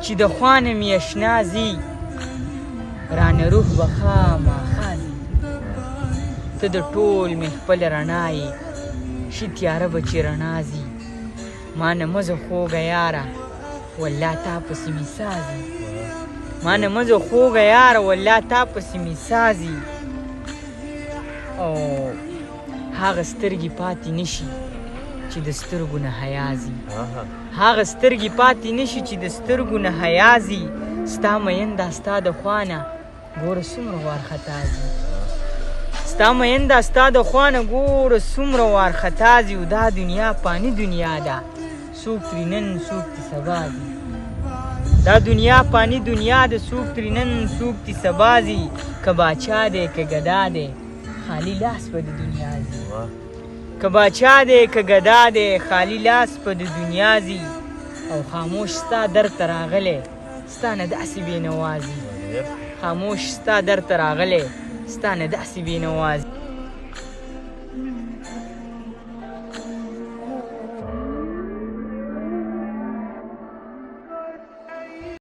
چې د خوانه مې اشنا ځي رانه روح به خامخا ځي ته د ټول مې خپل رڼا یې شي تیاره به چې رڼا ځي ما نه مزه خوږه یاره والله تا پسې مې سازي ما نه مزه خوږه یاره والله تا پسې مې سازي او هغه سترګې پاتې نشي چې د سترګو نه حیا ځي هغه سترګې پاتې نشي چې د سترګو نه حیا ځي ستا مینده ستا د خوانه ګوره څومره وارخطا ځي ستا مینده ستا د خوانه ګوره څومره وارخطا ځي او دا دنیا فاني دنیا ده څوک ترې نن څوک ترې سبا ځي دا دنیا فاني دنیا ده څوک ترې نن څوک ترې سبا ځي که باچا دی که ګدا دی خالی لاس به د دنیا ځي که باچا دی که ګدا دی خالی لاس په د دنیا ځي او خاموش ستا در ته راغلی ستا نه داسې بېنوازي خاموش ستا در ته راغلی ستا نه داسې بېنوازي